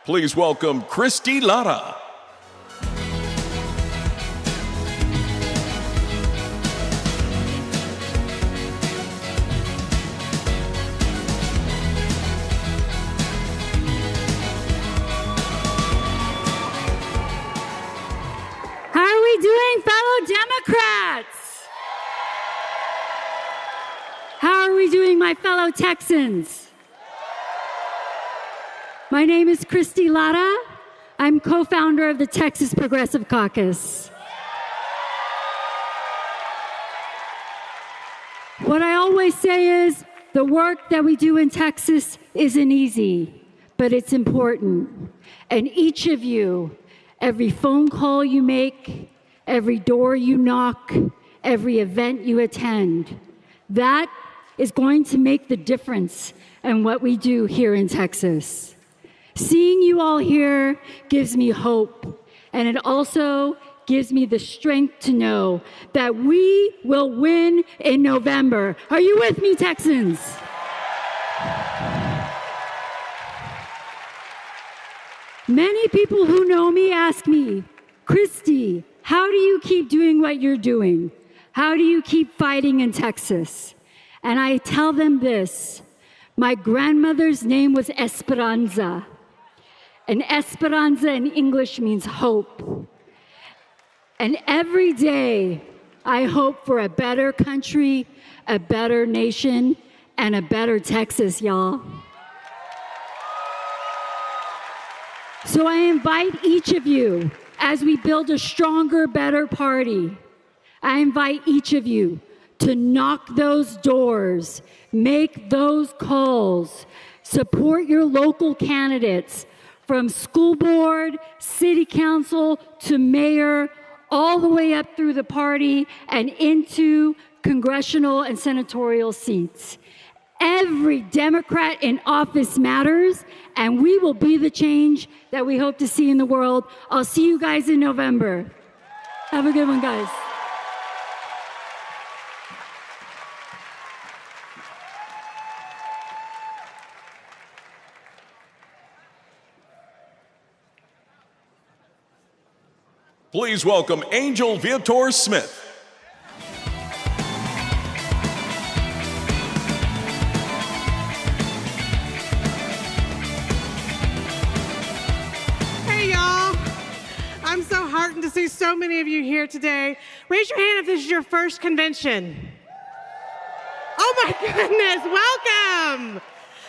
Please welcome Christy Lara. How are we doing, fellow Democrats? How are we doing, my fellow Texans? My name is Christy Lara. I'm co-founder of the Texas Progressive Caucus. What I always say is the work that we do in Texas isn't easy, but it's important. And each of you, every phone call you make, every door you knock, every event you attend, that is going to make the difference in what we do here in Texas. Seeing you all here gives me hope, and it also gives me the strength to know that we will win in November. Are you with me, Texans? Many people who know me ask me, Christy, how do you keep doing what you're doing? How do you keep fighting in Texas? And I tell them this, my grandmother's name was Esperanza. And Esperanza in English means hope. And every day, I hope for a better country, a better nation, and a better Texas, y'all. So I invite each of you, as we build a stronger, better party, I invite each of you to knock those doors, make those calls, support your local candidates, from school board, city council, to mayor, all the way up through the party and into congressional and senatorial seats. Every Democrat in office matters, and we will be the change that we hope to see in the world. I'll see you guys in November. Have a good one, guys. Please welcome Angel Viator Smith. Hey, y'all. I'm so heartened to see so many of you here today. Raise your hand if this is your first convention. Oh my goodness, welcome.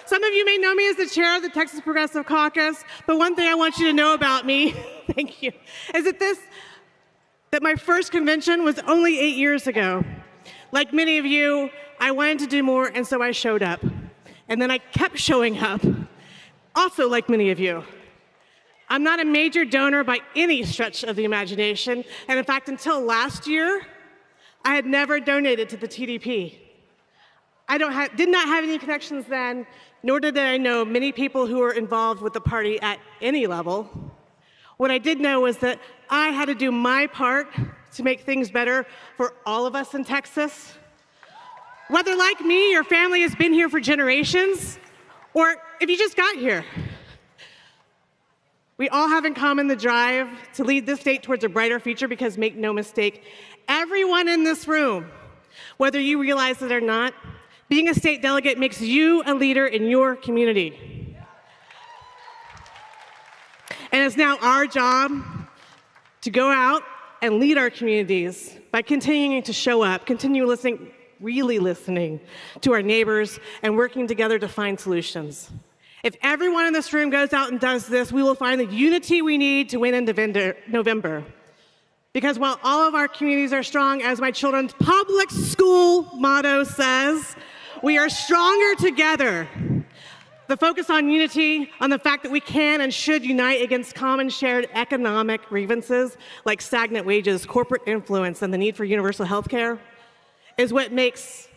Some of you may know me as the chair of the Texas Progressive Caucus, but one thing I want you to know about me, thank you, is that my first convention was only 8 years ago. Like many of you, I wanted to do more, and so I showed up. And then I kept showing up, also like many of you. I'm not a major donor by any stretch of the imagination, and in fact, until last year, I had never donated to the TDP. I did not have any connections then, nor did I know many people who were involved with the party at any level. What I did know was that I had to do my part to make things better for all of us in Texas. Whether like me, your family has been here for generations, or if you just got here. We all have in common the drive to lead this state towards a brighter future because make no mistake, everyone in this room, whether you realize it or not, being a state delegate makes you a leader in your community. And it's now our job to go out and lead our communities by continuing to show up, continue listening, really listening to our neighbors and working together to find solutions. If everyone in this room goes out and does this, we will find the unity we need to win in November. Because while all of our communities are strong, as my children's public school motto says, we are stronger together. The focus on unity, on the fact that we can and should unite against common shared economic grievances like stagnant wages, corporate influence, and the need for universal health care, is what makes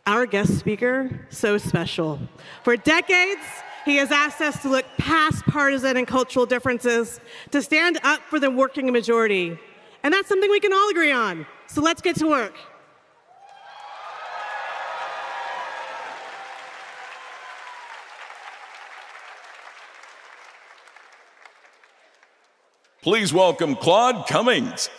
our guest speaker so special. For decades, he has asked us to look past partisan and cultural differences, to stand up for the working majority. And that's something we can all agree on. So let's get to work. Please welcome Claude Cummings.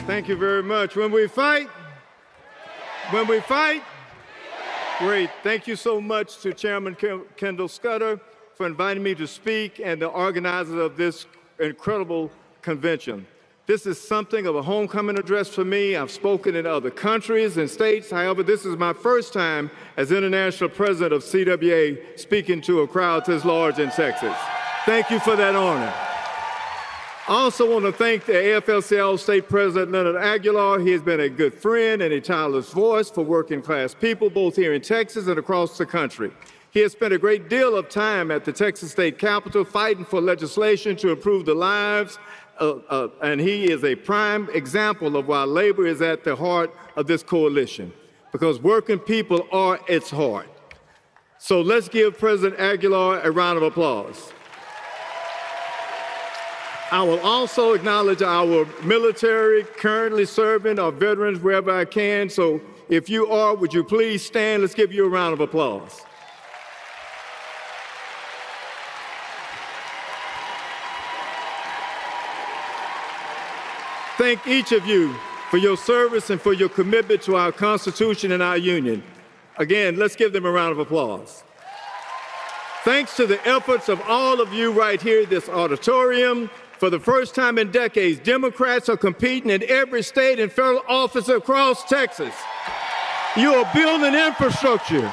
Thank you very much. When we fight, great. Thank you so much to Chairman Kendall Scudder for inviting me to speak and the organizers of this incredible convention. This is something of a homecoming address for me. I've spoken in other countries and states. However, this is my first time as international president of CWA speaking to a crowd this large in Texas. Thank you for that honor. I also want to thank the AFL-CIO State President Leonard Aguilar. He has been a good friend and a tireless voice for working class people, both here in Texas and across the country. He has spent a great deal of time at the Texas State Capitol fighting for legislation to improve the lives, and he is a prime example of why labor is at the heart of this coalition, because working people are its heart. So let's give President Aguilar a round of applause. I will also acknowledge our military currently serving, our veterans wherever I can. So if you are, would you please stand? Let's give you a round of applause. Thank each of you for your service and for your commitment to our Constitution and our Union. Again, let's give them a round of applause. Thanks to the efforts of all of you right here in this auditorium, for the first time in decades, Democrats are competing in every state and federal office across Texas. You are building infrastructure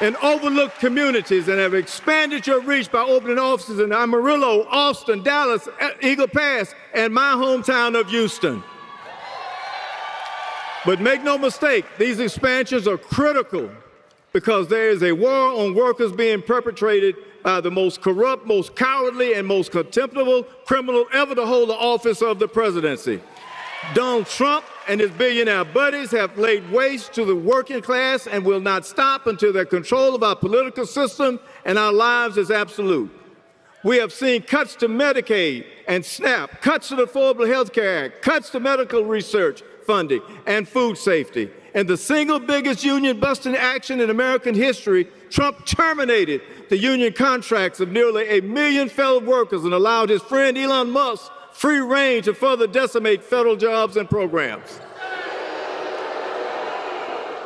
in overlooked communities and have expanded your reach by opening offices in Amarillo, Austin, Dallas, Eagle Pass, and my hometown of Houston. But make no mistake, these expansions are critical because there is a war on workers being perpetrated by the most corrupt, most cowardly, and most contemptible criminal ever to hold the office of the presidency. Donald Trump and his billionaire buddies have laid waste to the working class and will not stop until their control of our political system and our lives is absolute. We have seen cuts to Medicaid and SNAP, cuts to the Affordable Health Care Act, cuts to medical research funding and food safety. And the single biggest union-busting action in American history, Trump terminated the union contracts of nearly 1 million fellow workers and allowed his friend Elon Musk free rein to further decimate federal jobs and programs.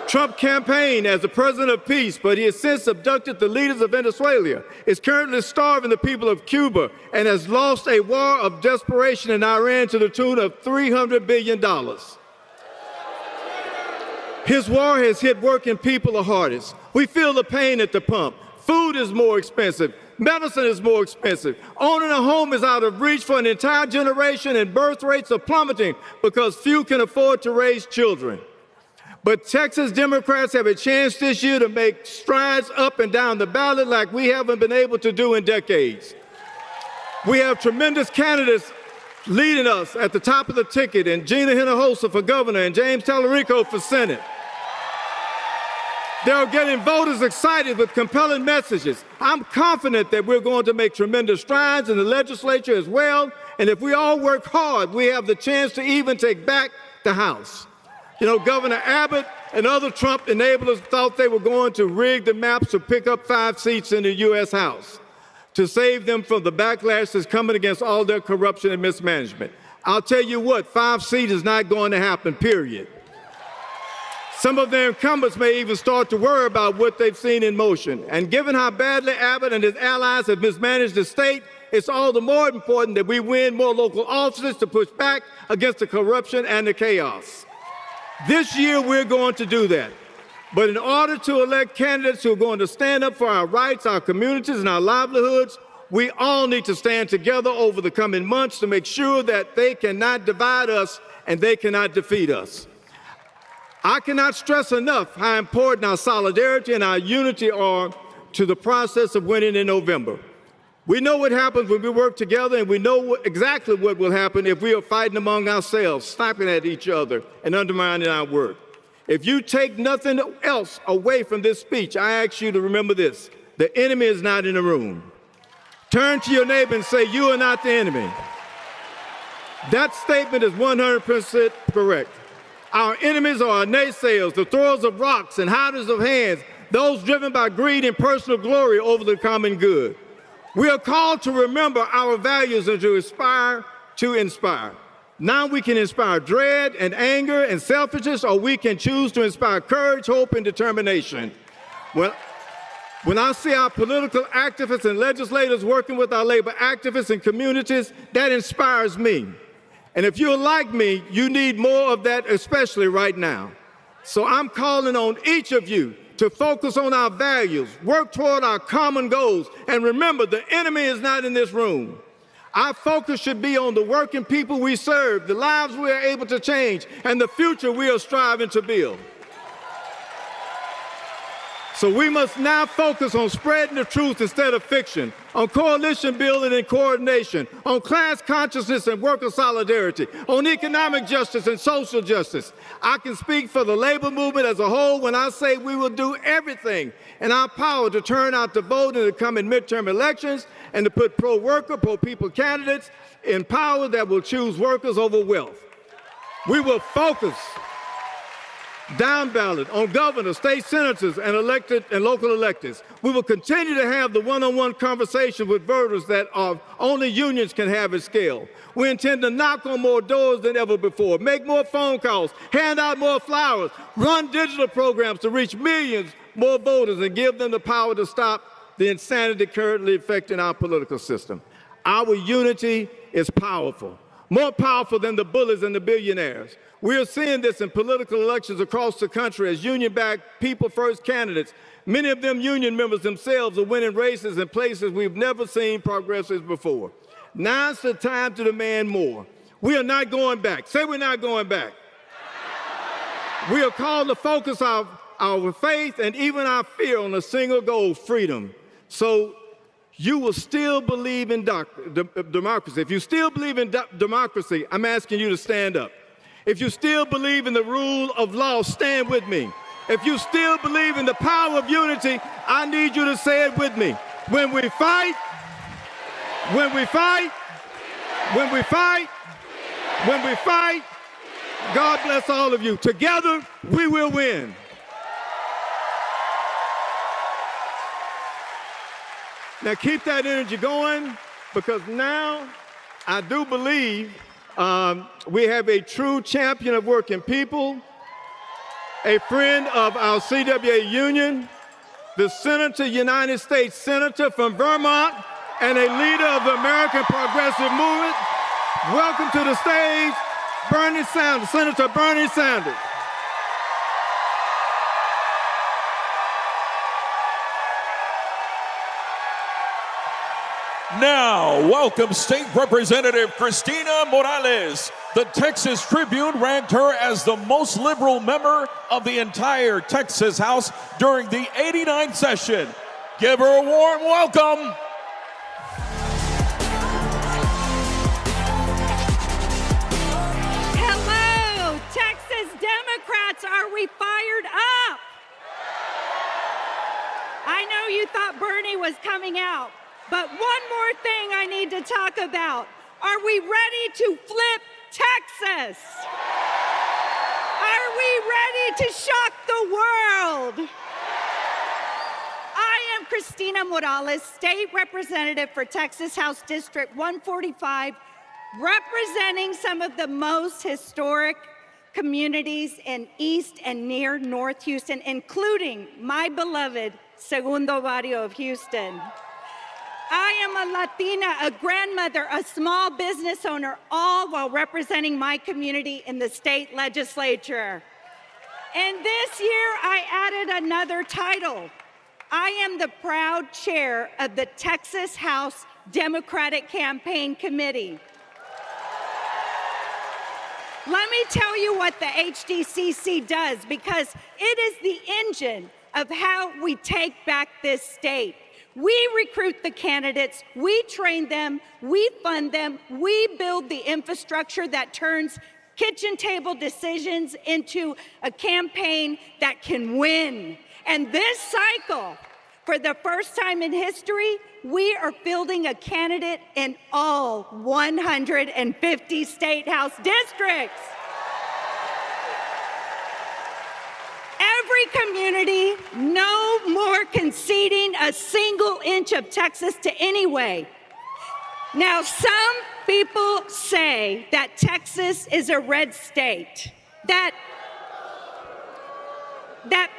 Trump campaigned as the president of peace, but he has since abducted the leaders of Venezuela, is currently starving the people of Cuba, and has lost a war of desperation in Iran to the tune of $300 billion. His war has hit working people the hardest. We feel the pain at the pump. Food is more expensive. Medicine is more expensive. Owning a home is out of reach for an entire generation, and birth rates are plummeting because few can afford to raise children. But Texas Democrats have a chance this year to make strides up and down the ballot like we haven't been able to do in decades. We have tremendous candidates leading us at the top of the ticket, and Gina Hinojosa for governor and James Tallarico for Senate. They're getting voters excited with compelling messages. I'm confident that we're going to make tremendous strides in the legislature as well, and if we all work hard, we have the chance to even take back the House. You know, Governor Abbott and other Trump enablers thought they were going to rig the maps to pick up 5 seats in the U.S. House to save them from the backlash that's coming against all their corruption and mismanagement. I'll tell you what, 5 seats is not going to happen, period. Some of their incumbents may even start to worry about what they've seen in motion. And given how badly Abbott and his allies have mismanaged the state, it's all the more important that we win more local offices to push back against the corruption and the chaos. This year, we're going to do that. But in order to elect candidates who are going to stand up for our rights, our communities, and our livelihoods, we all need to stand together over the coming months to make sure that they cannot divide us and they cannot defeat us. I cannot stress enough how important our solidarity and our unity are to the process of winning in November. We know what happens when we work together, and we know exactly what will happen if we are fighting among ourselves, sniping at each other, and undermining our work. If you take nothing else away from this speech, I ask you to remember this: The enemy is not in the room. Turn to your neighbor and say, you are not the enemy. That statement is 100% correct. Our enemies are our naysayers, the throwers of rocks and hiders of hands, those driven by greed and personal glory over the common good. We are called to remember our values and to aspire to inspire. Now we can inspire dread and anger and selfishness, or we can choose to inspire courage, hope, and determination. When I see our political activists and legislators working with our labor activists and communities, that inspires me. And if you're like me, you need more of that, especially right now. So I'm calling on each of you to focus on our values, work toward our common goals, and remember, the enemy is not in this room. Our focus should be on the working people we serve, the lives we are able to change, and the future we are striving to build. So we must now focus on spreading the truth instead of fiction, on coalition building and coordination, on class consciousness and worker solidarity, on economic justice and social justice. I can speak for the labor movement as a whole when I say we will do everything in our power to turn out to vote in the coming midterm elections and to put pro-worker, pro-people candidates in power that will choose workers over wealth. We will focus down ballot on governors, state senators, and elected and local electeds. We will continue to have the one-on-one conversation with voters that only unions can have at scale. We intend to knock on more doors than ever before, make more phone calls, hand out more flowers, run digital programs to reach millions more voters and give them the power to stop the insanity currently affecting our political system. Our unity is powerful, more powerful than the bullies and the billionaires. We are seeing this in political elections across the country as union-backed people-first candidates, many of them union members themselves, are winning races in places we've never seen progressives before. Now's the time to demand more. We are not going back. Say we're not going back. We are called to focus our faith and even our fear on a single goal, freedom. So you will still believe in democracy. If you still believe in democracy, I'm asking you to stand up. If you still believe in the rule of law, stand with me. If you still believe in the power of unity, I need you to say it with me. When we fight, when we fight, when we fight, when we fight, God bless all of you. Together, we will win. Now keep that energy going, because now I do believe we have a true champion of working people, a friend of our CWA union, the Senator, United States Senator from Vermont, and a leader of the American Progressive Movement. Welcome to the stage, Bernie Sanders, Senator Bernie Sanders. Now, welcome State Representative Christina Morales. The Texas Tribune ranked her as the most liberal member of the entire Texas House during the 89th session. Give her a warm welcome. Hello, Texas Democrats, are we fired up? I know you thought Bernie was coming out. But one more thing I need to talk about. Are we ready to flip Texas? Are we ready to shock the world? I am Christina Morales, State Representative for Texas House District 145, representing some of the most historic communities in East and near North Houston, including my beloved Segundo Barrio of Houston. I am a Latina, a grandmother, a small business owner, all while representing my community in the state legislature. And this year, I added another title. I am the proud chair of the Texas House Democratic Campaign Committee. Let me tell you what the HDCC does, because it is the engine of how we take back this state. We recruit the candidates, we train them, we fund them, we build the infrastructure that turns kitchen table decisions into a campaign that can win. And this cycle, For the first time in history, we are fielding a candidate in all 150 state house districts. Every community, no more conceding a single inch of Texas to any. Now, some people say that Texas is a red state, that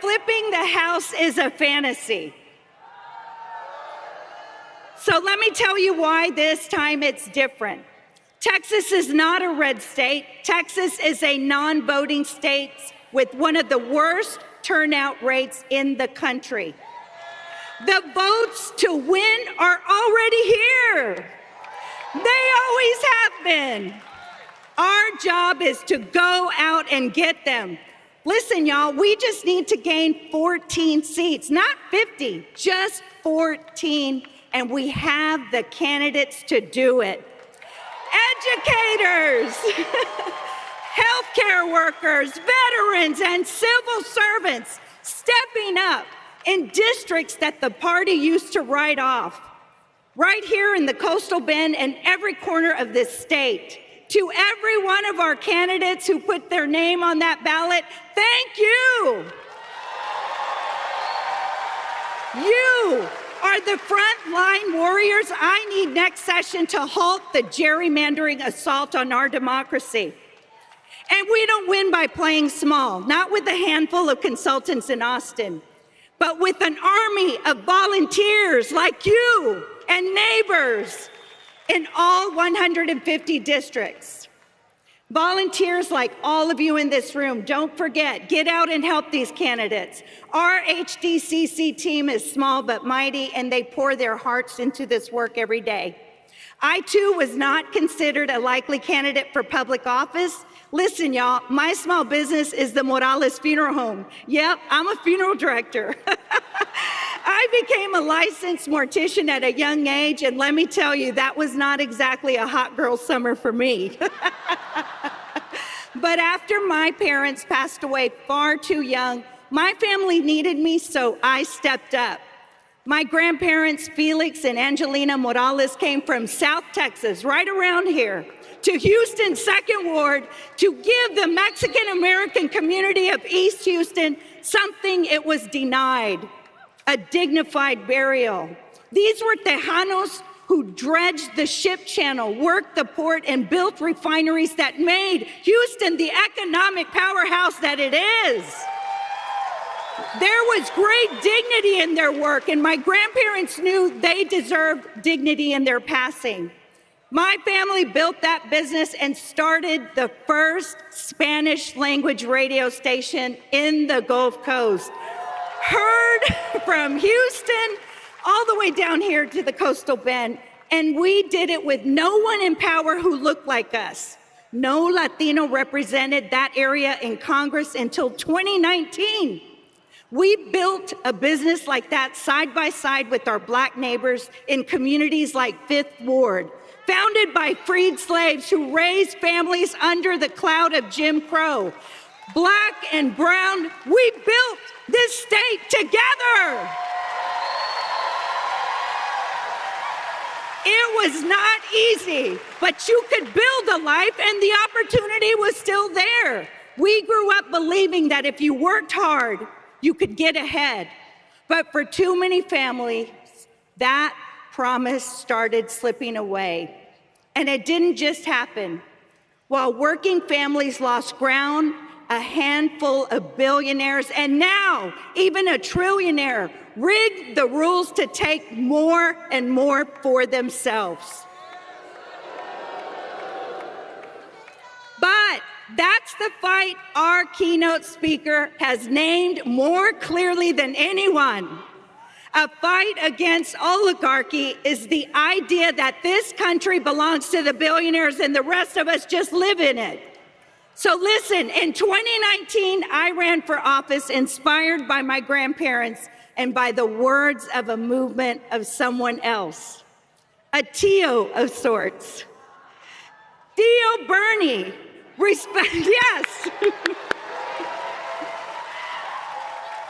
flipping the House is a fantasy. So let me tell you why this time it's different. Texas is not a red state. Texas is a non-voting state with one of the worst turnout rates in the country. The votes to win are already here. They always have been. Our job is to go out and get them. Listen, y'all, we just need to gain 14 seats, not 50, just 14, and we have the candidates to do it. Educators, healthcare workers, veterans, and civil servants stepping up in districts that the party used to write off. Right here in the Coastal Bend and every corner of this state. To every one of our candidates who put their name on that ballot, thank you. You are the frontline warriors I need next session to halt the gerrymandering assault on our democracy. And we don't win by playing small, not with a handful of consultants in Austin, but with an army of volunteers like you and neighbors in all 150 districts. Volunteers like all of you in this room, don't forget, get out and help these candidates. Our HDCC team is small but mighty, and they pour their hearts into this work every day. I too was not considered a likely candidate for public office. Listen, y'all, my small business is the Morales Funeral Home. Yep, I'm a funeral director. I became a licensed mortician at a young age, and let me tell you, that was not exactly a hot girl summer for me. But after my parents passed away far too young, my family needed me, so I stepped up. My grandparents, Felix and Angelina Morales, came from South Texas, right around here, to Houston's 2nd Ward to give the Mexican-American community of East Houston something it was denied, a dignified burial. These were Tejanos who dredged the ship channel, worked the port, and built refineries that made Houston the economic powerhouse that it is. There was great dignity in their work, and my grandparents knew they deserved dignity in their passing. My family built that business and started the first Spanish language radio station in the Gulf Coast. Heard from Houston all the way down here to the Coastal Bend, and we did it with no one in power who looked like us. No Latino represented that area in Congress until 2019. We built a business like that side by side with our Black neighbors in communities like 5th Ward, founded by freed slaves who raised families under the cloud of Jim Crow. Black and brown, we built this state together. It was not easy, but you could build a life, and the opportunity was still there. We grew up believing that if you worked hard, you could get ahead. But for too many families, that promise started slipping away. And it didn't just happen. While working families lost ground, a handful of billionaires, and now even a trillionaire, rigged the rules to take more and more for themselves. But that's the fight our keynote speaker has named more clearly than anyone. A fight against oligarchy is the idea that this country belongs to the billionaires and the rest of us just live in it. So listen, in 2019, I ran for office inspired by my grandparents and by the words of a movement of someone else, a Tio of sorts. Tio Bernie, yes.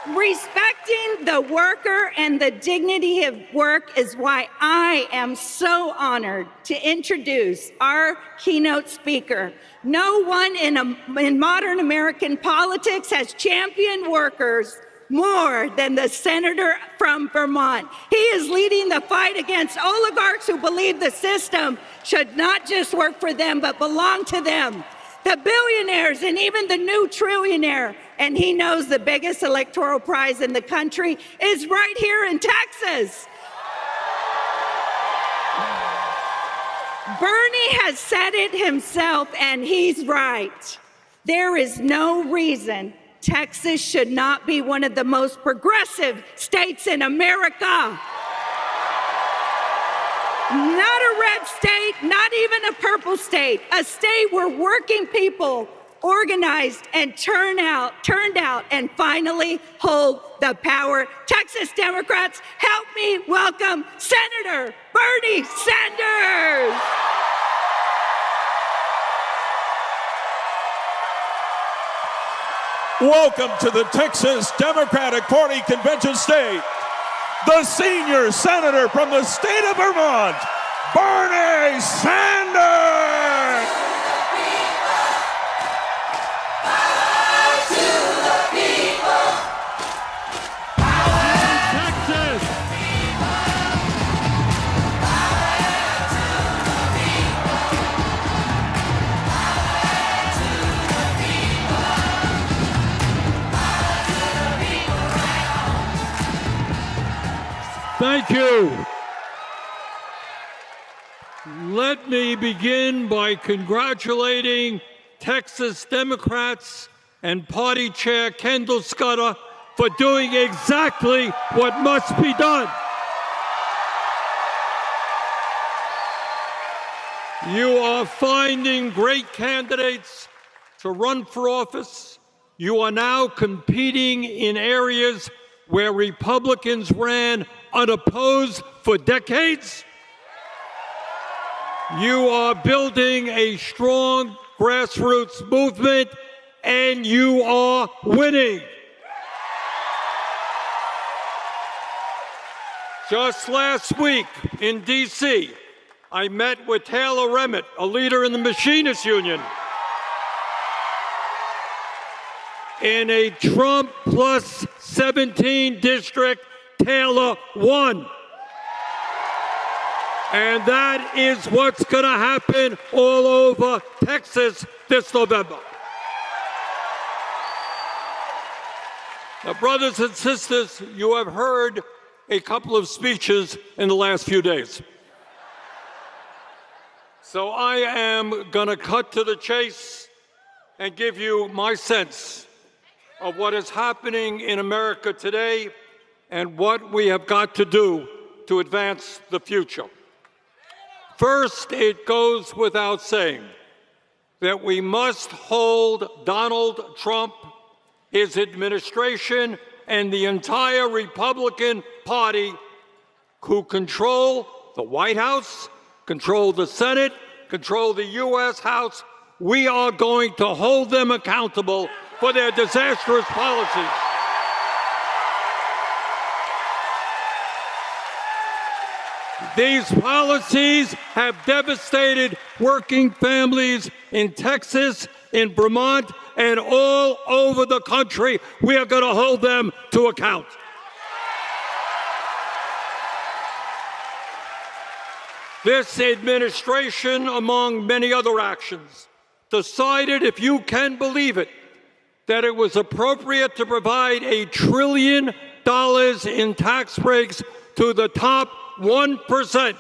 Respecting the worker and the dignity of work is why I am so honored to introduce our keynote speaker. No one in modern American politics has championed workers more than the senator from Vermont. He is leading the fight against oligarchs who believe the system should not just work for them, but belong to them. The billionaires and even the new trillionaire. And he knows the biggest electoral prize in the country is right here in Texas. Bernie has said it himself, and he's right. There is no reason Texas should not be one of the most progressive states in America. Not a red state, not even a purple state, a state where working people organized and turned out and finally hold the power. Texas Democrats, help me welcome Senator Bernie Sanders. Welcome to the Texas Democratic Party Convention State, the senior senator from the state of Vermont, Bernie Sanders. Thank you. Let me begin by congratulating Texas Democrats and Party Chair Kendall Scudder for doing exactly what must be done. You are finding great candidates to run for office. You are now competing in areas where Republicans ran unopposed for decades. You are building a strong grassroots movement, and you are winning. Just last week in D.C., I met with Taylor Remmett, a leader in the Machinists Union, in a Trump plus 17 district. Taylor won. And that is what's going to happen all over Texas this November. Now, brothers and sisters, you have heard a couple of speeches in the last few days. So I am going to cut to the chase and give you my sense of what is happening in America today and what we have got to do to advance the future. First, it goes without saying that we must hold Donald Trump, his administration, and the entire Republican Party, who control the White House, control the Senate, control the U.S. House. We are going to hold them accountable for their disastrous policies. These policies have devastated working families in Texas, in Vermont, and all over the country. We are going to hold them to account. This administration, among many other actions, decided, if you can believe it, that it was appropriate to provide $1 trillion in tax breaks to the top 1%.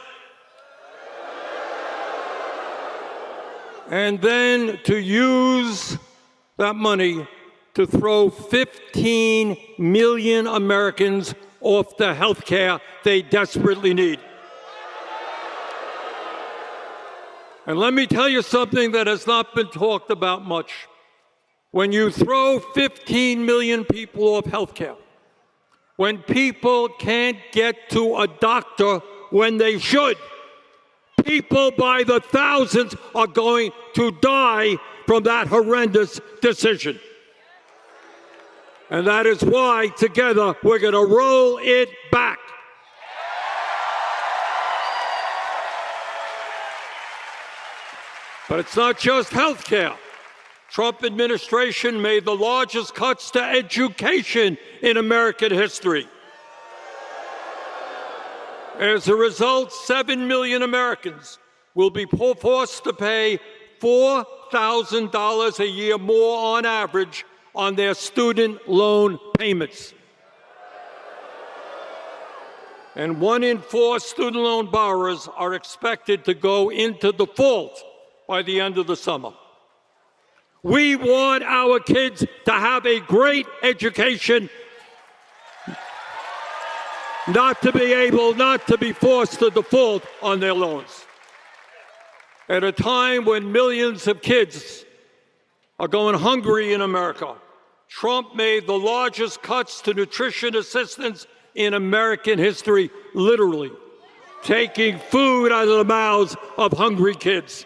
And then to use that money to throw 15 million Americans off the health care they desperately need. And let me tell you something that has not been talked about much. When you throw 15 million people off health care, when people can't get to a doctor when they should, people by the thousands are going to die from that horrendous decision. And that is why, together, we're going to roll it back. But it's not just health care. Trump administration made the largest cuts to education in American history. As a result, 7 million Americans will be forced to pay $4,000 a year more on average on their student loan payments. And 1 in 4 student loan borrowers are expected to go into default by the end of the summer. We want our kids to have a great education, not to be forced to default on their loans. At a time when millions of kids are going hungry in America, Trump made the largest cuts to nutrition assistance in American history, literally taking food out of the mouths of hungry kids.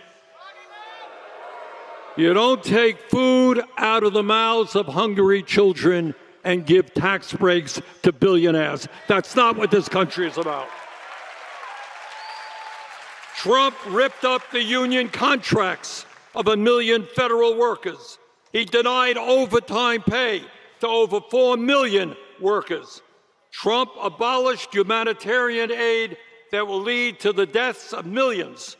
You don't take food out of the mouths of hungry children and give tax breaks to billionaires. That's not what this country is about. Trump ripped up the union contracts of 1 million federal workers. He denied overtime pay to over 4 million workers. Trump abolished humanitarian aid that will lead to the deaths of millions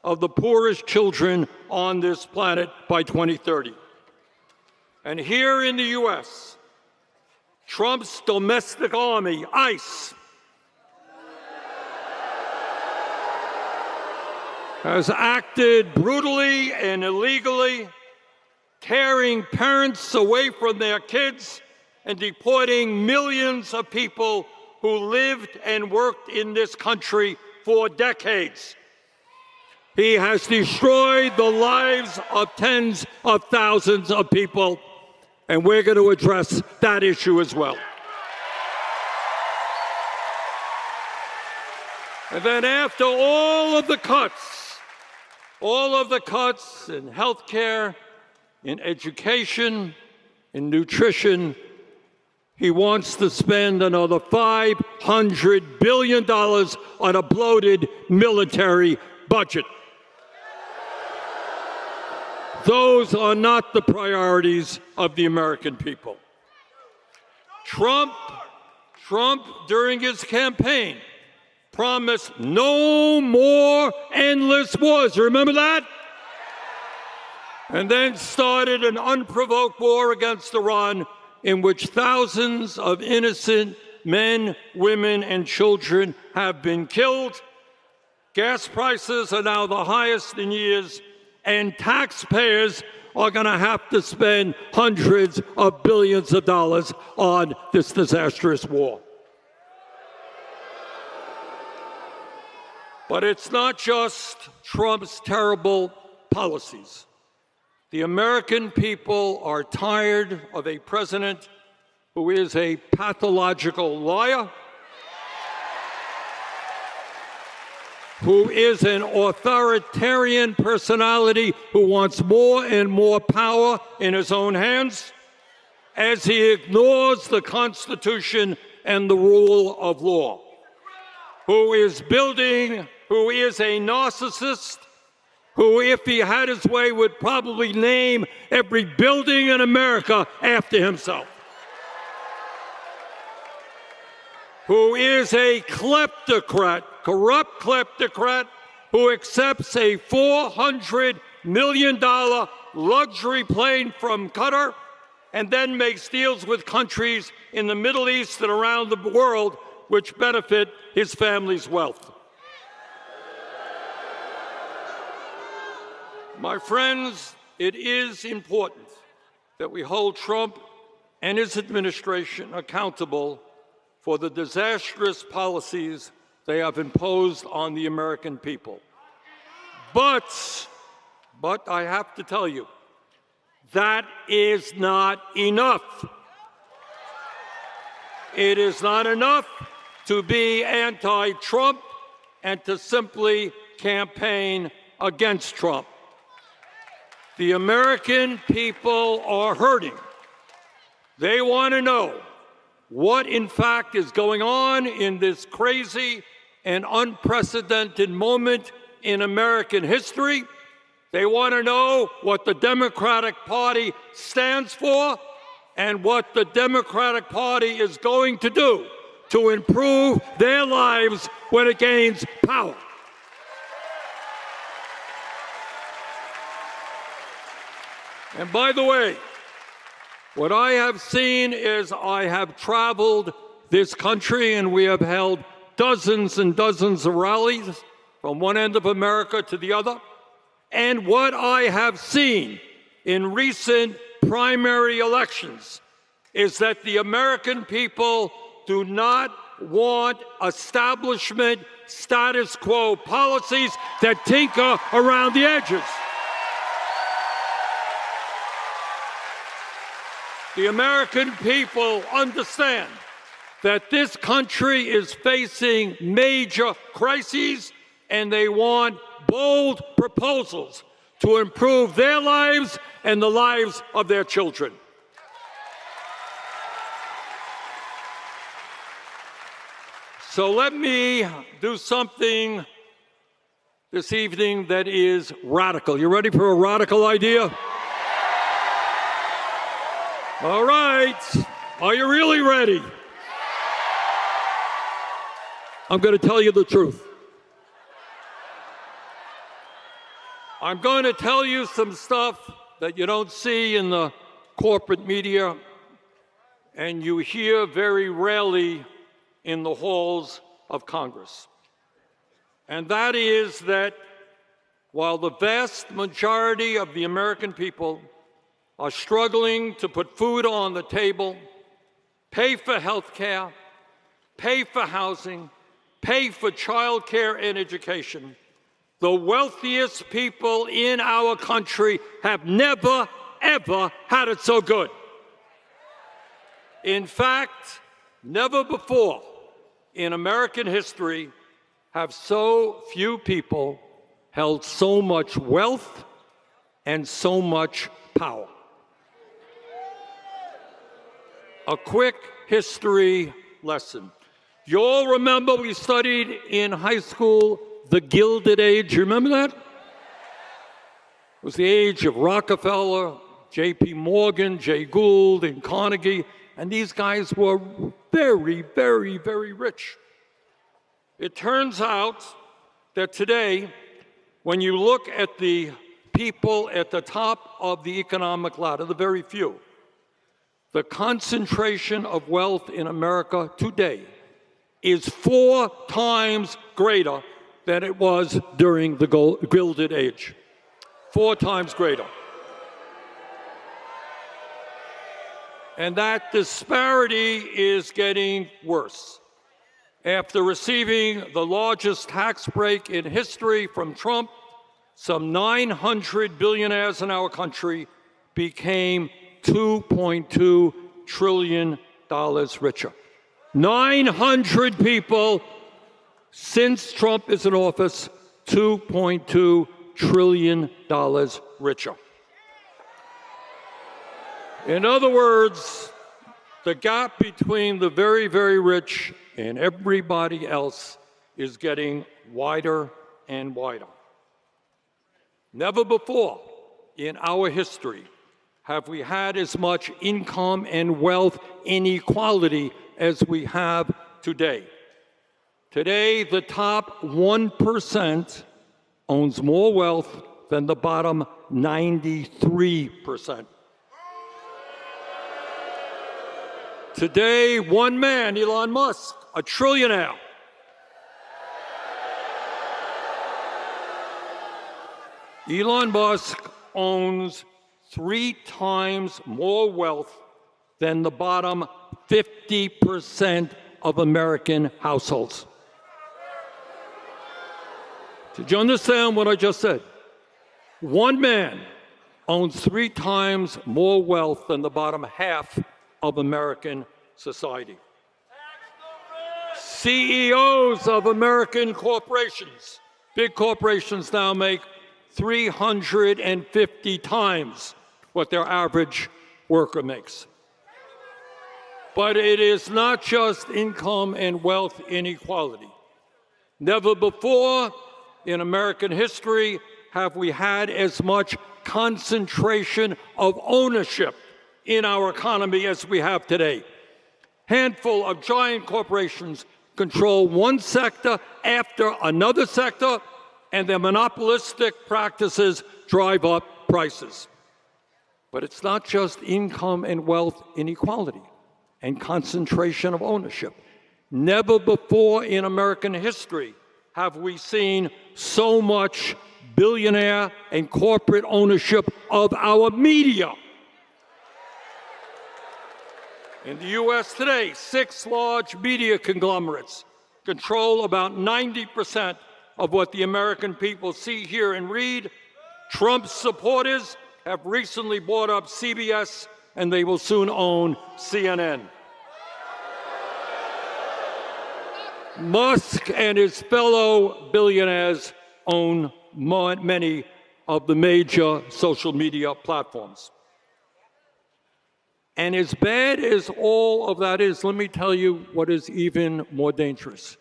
of the poorest children on this planet by 2030. And here in the U.S., Trump's domestic army, ICE, has acted brutally and illegally, tearing parents away from their kids and deporting millions of people who lived and worked in this country for decades. He has destroyed the lives of tens of thousands of people, and we're going to address that issue as well. And then after all of the cuts in health care, in education, in nutrition, he wants to spend another $500 billion on a bloated military budget. Those are not the priorities of the American people. Trump, during his campaign, promised no more endless wars. Remember that? And then started an unprovoked war against Iran in which thousands of innocent men, women, and children have been killed. Gas prices are now the highest in years, and taxpayers are going to have to spend hundreds of billions of dollars on this disastrous war. But it's not just Trump's terrible policies. The American people are tired of a president who is a pathological liar, who is an authoritarian personality who wants more and more power in his own hands, as he ignores the Constitution and the rule of law, who is a narcissist, who, if he had his way, would probably name every building in America after himself, who is a kleptocrat, corrupt kleptocrat, who accepts a $400 million luxury plane from Qatar and then makes deals with countries in the Middle East and around the world which benefit his family's wealth. My friends, it is important that we hold Trump and his administration accountable for the disastrous policies they have imposed on the American people. But I have to tell you, that is not enough. It is not enough to be anti-Trump and to simply campaign against Trump. The American people are hurting. They want to know what, in fact, is going on in this crazy and unprecedented moment in American history. They want to know what the Democratic Party stands for and what the Democratic Party is going to do to improve their lives when it gains power. And by the way, what I have seen is I have traveled this country and we have held dozens and dozens of rallies from one end of America to the other. And what I have seen in recent primary elections is that the American people do not want establishment status quo policies that tinker around the edges. The American people understand that this country is facing major crises, and they want bold proposals to improve their lives and the lives of their children. So let me do something this evening that is radical. You ready for a radical idea? All right. Are you really ready? I'm going to tell you the truth. I'm going to tell you some stuff that you don't see in the corporate media and you hear very rarely in the halls of Congress. And that is that while the vast majority of the American people are struggling to put food on the table, pay for health care, pay for housing, pay for child care and education, the wealthiest people in our country have never, ever had it so good. In fact, never before in American history have so few people held so much wealth and so much power. A quick history lesson. You all remember we studied in high school the Gilded Age. You remember that? It was the age of Rockefeller, J.P. Morgan, Jay Gould, and Carnegie, and these guys were very, very, very rich. It turns out that today, when you look at the people at the top of the economic ladder, the very few, the concentration of wealth in America today is 4 times greater than it was during the Gilded Age. 4 times greater. And that disparity is getting worse. After receiving the largest tax break in history from Trump, some 900 billionaires in our country became $2.2 trillion richer. 900 people since Trump is in office, $2.2 trillion richer. In other words, the gap between the very, very rich and everybody else is getting wider and wider. Never before in our history have we had as much income and wealth inequality as we have today. Today, the top 1% owns more wealth than the bottom 93%. Today, one man, Elon Musk, a trillionaire, Elon Musk owns 3 times more wealth than the bottom 50% of American households. Did you understand what I just said? One man owns 3 times more wealth than the bottom half of American society. CEOs of American corporations, big corporations now make 350 times what their average worker makes. But it is not just income and wealth inequality. Never before in American history have we had as much concentration of ownership in our economy as we have today. Handful of giant corporations control one sector after another sector, and their monopolistic practices drive up prices. But it's not just income and wealth inequality and concentration of ownership. Never before in American history have we seen so much billionaire and corporate ownership of our media. In the U.S. today, 6 large media conglomerates control about 90% of what the American people see, hear, and read. Trump's supporters have recently bought up CBS, and they will soon own CNN. Musk and his fellow billionaires own many of the major social media platforms. And as bad as all of that is, let me tell you what is even more dangerous.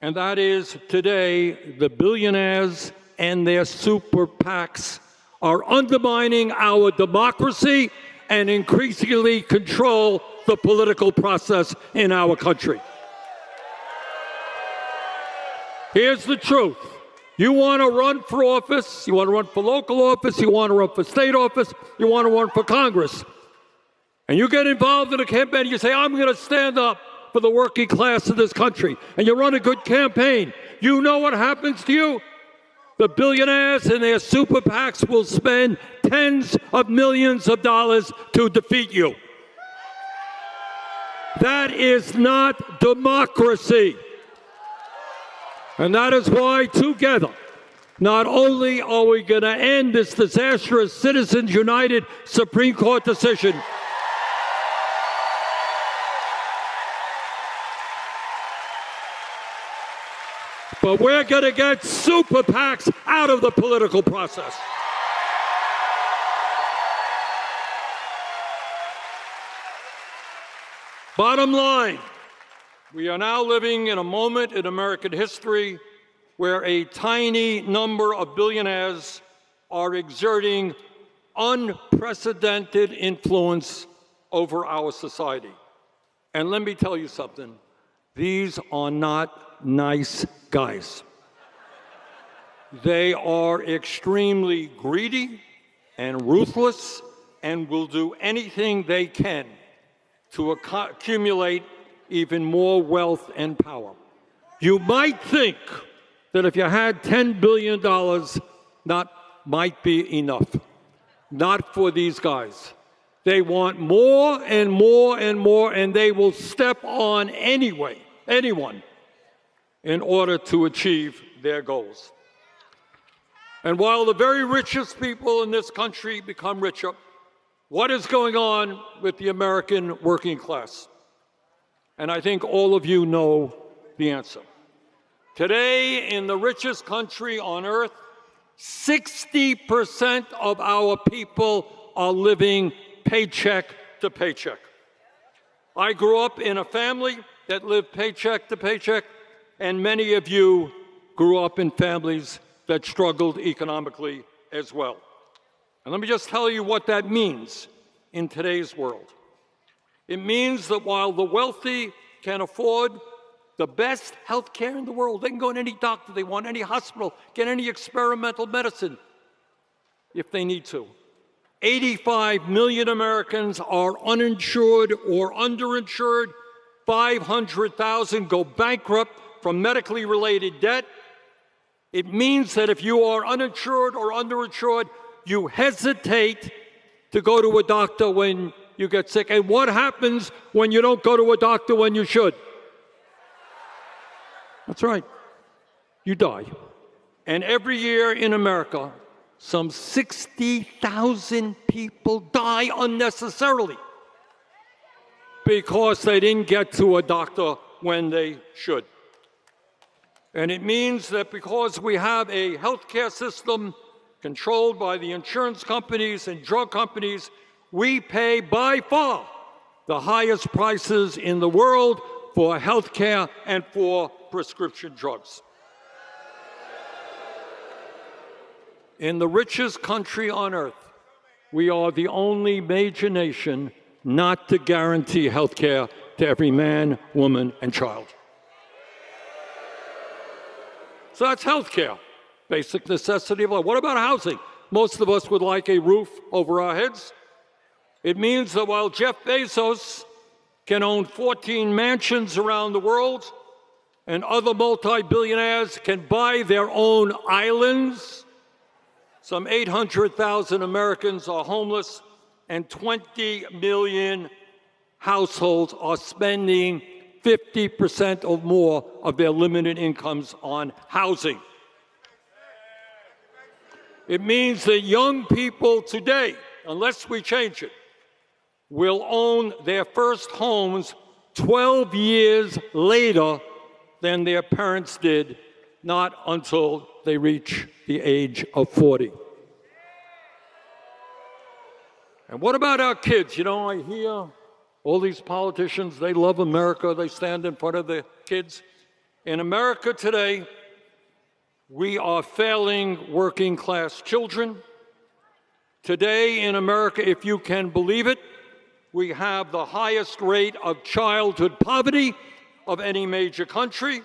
And that is today, the billionaires and their super PACs are undermining our democracy and increasingly control the political process in our country. Here's the truth. You want to run for office, you want to run for local office, you want to run for state office, you want to run for Congress. And you get involved in a campaign, you say, I'm going to stand up for the working class of this country. And you run a good campaign. You know what happens to you? The billionaires and their super PACs will spend tens of millions of dollars to defeat you. That is not democracy. And that is why together, not only are we going to end this disastrous Citizens United Supreme Court decision, but we're going to get super PACs out of the political process. Bottom line, we are now living in a moment in American history where a tiny number of billionaires are exerting unprecedented influence over our society. And let me tell you something, these are not nice guys. They are extremely greedy and ruthless and will do anything they can to accumulate even more wealth and power. You might think that if you had $10 billion, that might be enough. Not for these guys. They want more and more and more, and they will step on anyone, in order to achieve their goals. And while the very richest people in this country become richer, what is going on with the American working class? And I think all of you know the answer. Today, in the richest country on earth, 60% of our people are living paycheck to paycheck. I grew up in a family that lived paycheck to paycheck, and many of you grew up in families that struggled economically as well. And let me just tell you what that means in today's world. It means that while the wealthy can afford the best health care in the world, they can go to any doctor they want, any hospital, get any experimental medicine if they need to. 85 million Americans are uninsured or underinsured. 500,000 go bankrupt from medically related debt. It means that if you are uninsured or underinsured, you hesitate to go to a doctor when you get sick. And what happens when you don't go to a doctor when you should? That's right. You die. And every year in America, some 60,000 people die unnecessarily because they didn't get to a doctor when they should. And it means that because we have a healthcare system controlled by the insurance companies and drug companies, we pay by far the highest prices in the world for health care and for prescription drugs. In the richest country on earth, we are the only major nation not to guarantee health care to every man, woman, and child. So that's health care, basic necessity of life. What about housing? Most of us would like a roof over our heads. It means that while Jeff Bezos can own 14 mansions around the world and other multi-billionaires can buy their own islands, some 800,000 Americans are homeless and 20 million households are spending 50% or more of their limited incomes on housing. It means that young people today, unless we change it, will own their first homes 12 years later than their parents did, not until they reach the age of 40. And what about our kids? You know, I hear all these politicians, they love America, they stand in front of the kids. In America today, we are failing working class children. Today in America, if you can believe it, we have the highest rate of childhood poverty of any major country.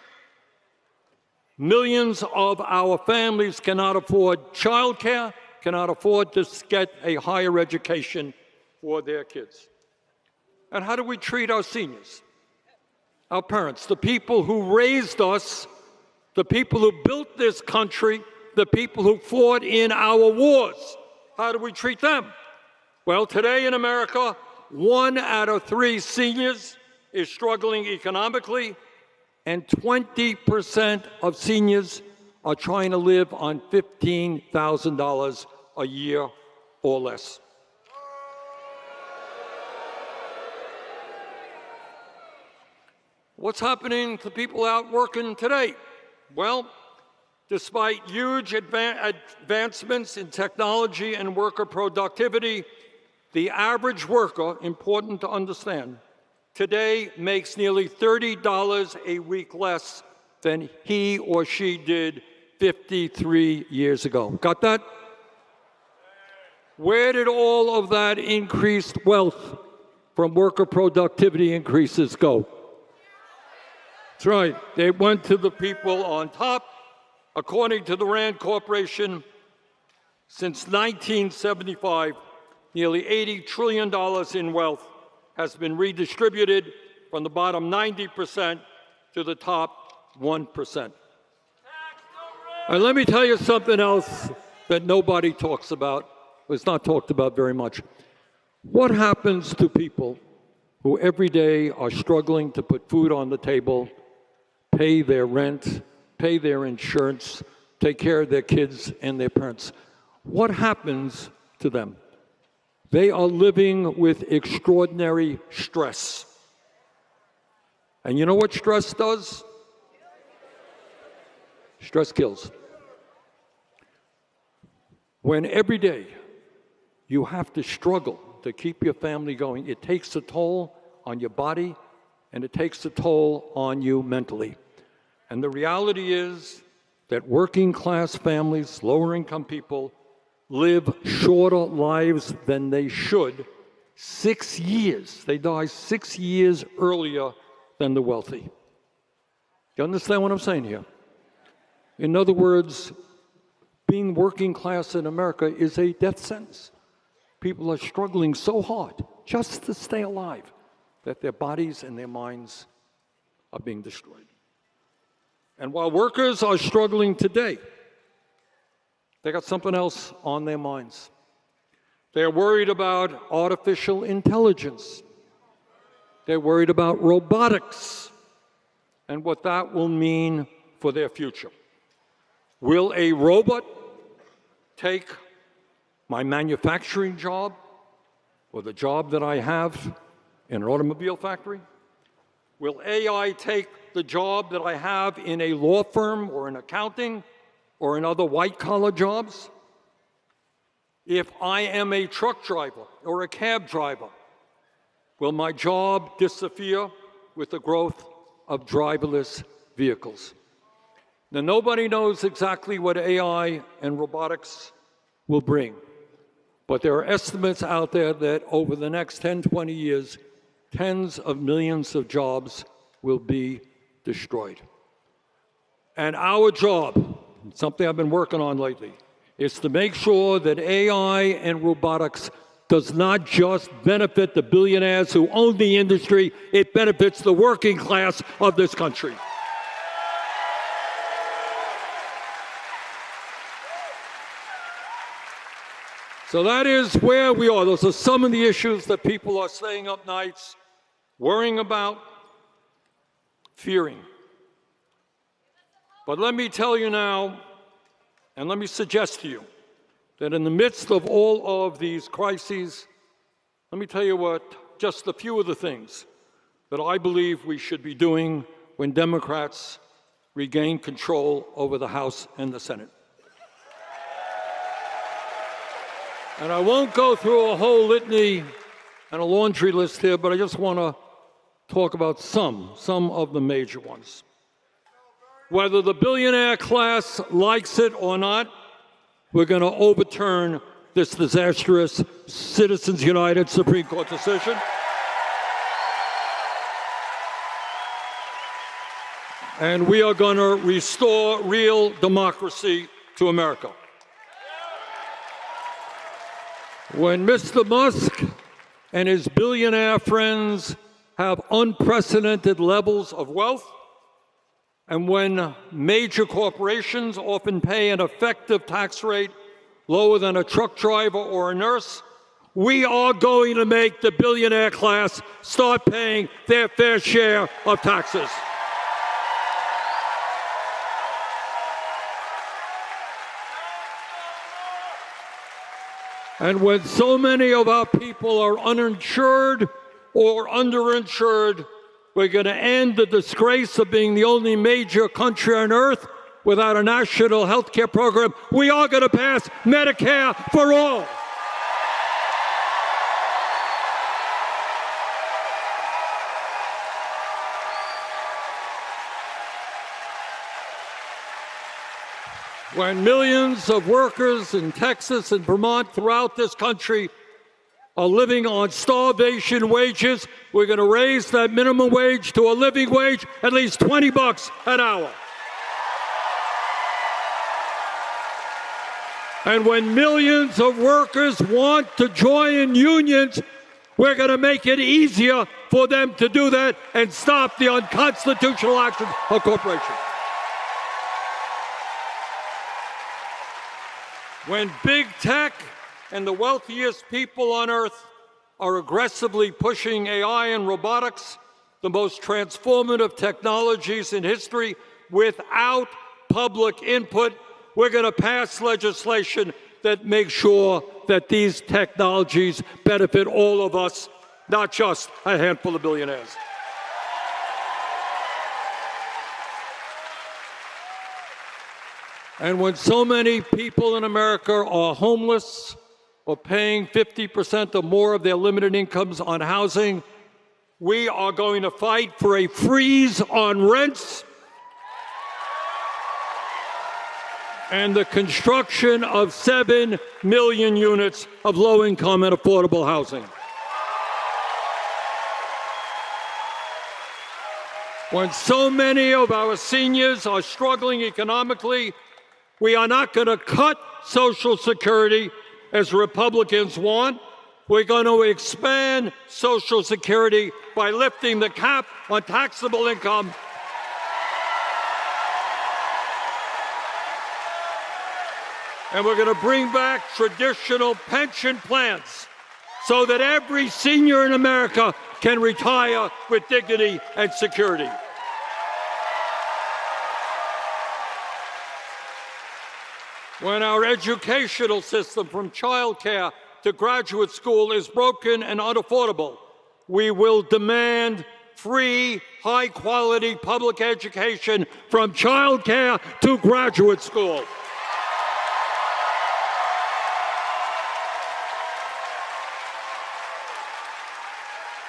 Millions of our families cannot afford childcare, cannot afford to get a higher education for their kids. And how do we treat our seniors? Our parents, the people who raised us, the people who built this country, the people who fought in our wars. How do we treat them? Well, today in America, 1 out of 3 seniors is struggling economically, and 20% of seniors are trying to live on $15,000 a year or less. What's happening to people out working today? Well, despite huge advancements in technology and worker productivity, the average worker, important to understand, today makes nearly $30 a week less than he or she did 53 years ago. Got that? Where did all of that increased wealth from worker productivity increases go? That's right. They went to the people on top. According to the Rand Corporation, since 1975, nearly $80 trillion in wealth has been redistributed from the bottom 90% to the top 1%. And let me tell you something else that nobody talks about. It's not talked about very much. What happens to people who every day are struggling to put food on the table, pay their rent, pay their insurance, take care of their kids and their parents? What happens to them? They are living with extraordinary stress. And you know what stress does? Stress kills. When every day you have to struggle to keep your family going, it takes a toll on your body and it takes a toll on you mentally. And the reality is that working class families, lower income people, live shorter lives than they should. 6 years. They die 6 years earlier than the wealthy. You understand what I'm saying here? In other words, being working class in America is a death sentence. People are struggling so hard just to stay alive that their bodies and their minds are being destroyed. And while workers are struggling today, they got something else on their minds. They're worried about artificial intelligence. They're worried about robotics and what that will mean for their future. Will a robot take my manufacturing job or the job that I have in an automobile factory? Will AI take the job that I have in a law firm or in accounting or in other white-collar jobs? If I am a truck driver or a cab driver, Will my job disappear with the growth of driverless vehicles? Now, nobody knows exactly what AI and robotics will bring, but there are estimates out there that over the next 10, 20 years, tens of millions of jobs will be destroyed. And our job, something I've been working on lately, is to make sure that AI and robotics does not just benefit the billionaires who own the industry, it benefits the working class of this country. So that is where we are. Those are some of the issues that people are staying up nights, worrying about, fearing. But let me tell you now, and let me suggest to you, that in the midst of all of these crises, let me tell you what, just a few of the things that I believe we should be doing when Democrats regain control over the House and the Senate. And I won't go through a whole litany and a laundry list here, but I just want to talk about some of the major ones. Whether the billionaire class likes it or not, we're going to overturn this disastrous Citizens United Supreme Court decision. And we are going to restore real democracy to America. When Mr. Musk and his billionaire friends have unprecedented levels of wealth, and when major corporations often pay an effective tax rate lower than a truck driver or a nurse, we are going to make the billionaire class start paying their fair share of taxes. And when so many of our people are uninsured or underinsured, we're going to end the disgrace of being the only major country on earth without a national health care program. We are going to pass Medicare for all. When millions of workers in Texas and Vermont throughout this country are living on starvation wages, we're going to raise that minimum wage to a living wage, at least $20 an hour. And when millions of workers want to join unions, we're going to make it easier for them to do that and stop the unconstitutional actions of corporations. When big tech and the wealthiest people on earth are aggressively pushing AI and robotics, the most transformative technologies in history, without public input, we're going to pass legislation that makes sure that these technologies benefit all of us, not just a handful of billionaires. And when so many people in America are homeless or paying 50% or more of their limited incomes on housing, we are going to fight for a freeze on rents and the construction of 7 million units of low-income and affordable housing. When so many of our seniors are struggling economically, we are not going to cut Social Security as Republicans want. We're going to expand Social Security by lifting the cap on taxable income. And we're going to bring back traditional pension plans so that every senior in America can retire with dignity and security. When our educational system, from childcare to graduate school, is broken and unaffordable, we will demand free, high-quality public education from childcare to graduate school.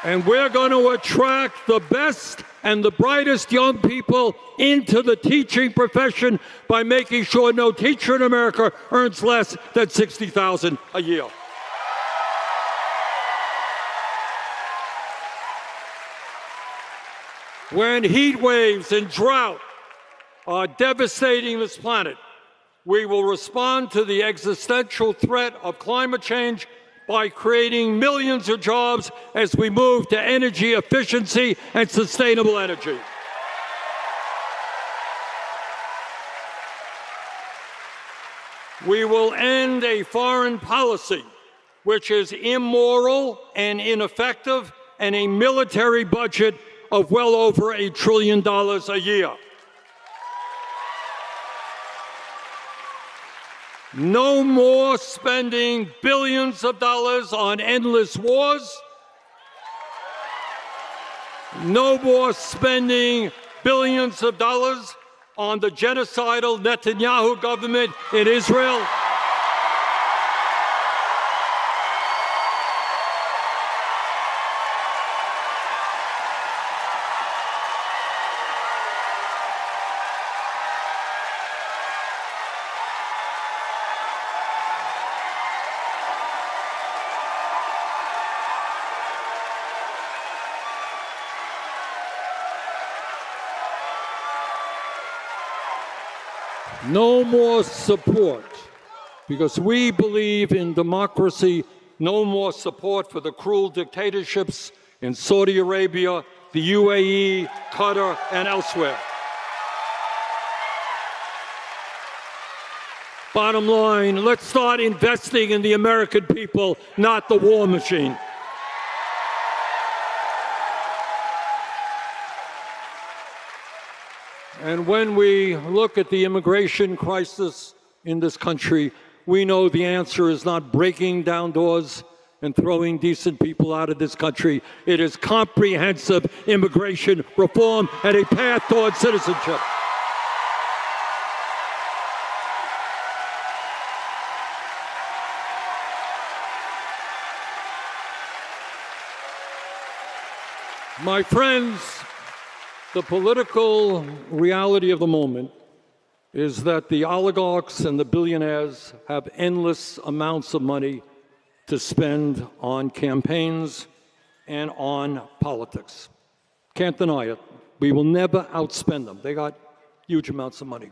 And we're going to attract the best and the brightest young people into the teaching profession by making sure no teacher in America earns less than $60,000 a year. When heat waves and drought are devastating this planet, we will respond to the existential threat of climate change by creating millions of jobs as we move to energy efficiency and sustainable energy. We will end a foreign policy which is immoral and ineffective, and a military budget of well over $1 trillion a year. No more spending billions of dollars on endless wars. No more spending billions of dollars on the genocidal Netanyahu government in Israel. No more support, because we believe in democracy. No more support for the cruel dictatorships in Saudi Arabia, the UAE, Qatar, and elsewhere. Bottom line, let's start investing in the American people, not the war machine. And when we look at the immigration crisis in this country, we know the answer is not breaking down doors and throwing decent people out of this country. It is comprehensive immigration reform and a path towards citizenship. My friends, the political reality of the moment is that the oligarchs and the billionaires have endless amounts of money to spend on campaigns and on politics. Can't deny it. We will never outspend them. They got huge amounts of money.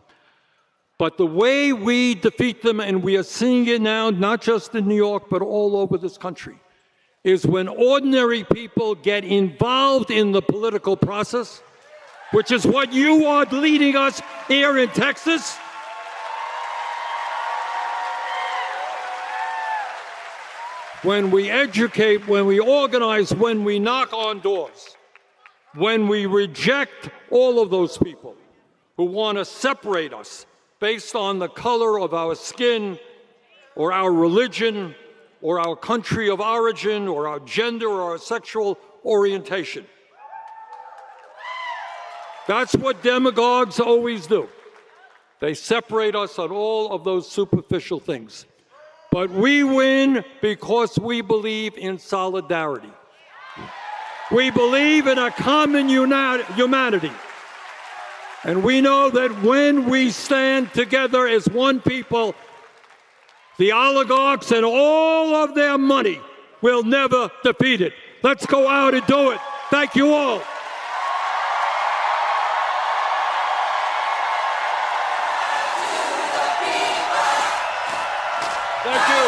But the way we defeat them, and we are seeing it now, not just in New York, but all over this country, is when ordinary people get involved in the political process, which is what you are leading us here in Texas. When we educate, when we organize, when we knock on doors, when we reject all of those people who want to separate us based on the color of our skin or our religion or our country of origin or our gender or our sexual orientation. That's what demagogues always do. They separate us on all of those superficial things. But we win because we believe in solidarity. We believe in a common humanity. And we know that when we stand together as one people, the oligarchs and all of their money will never defeat it. Let's go out and do it. Thank you all. Thank you.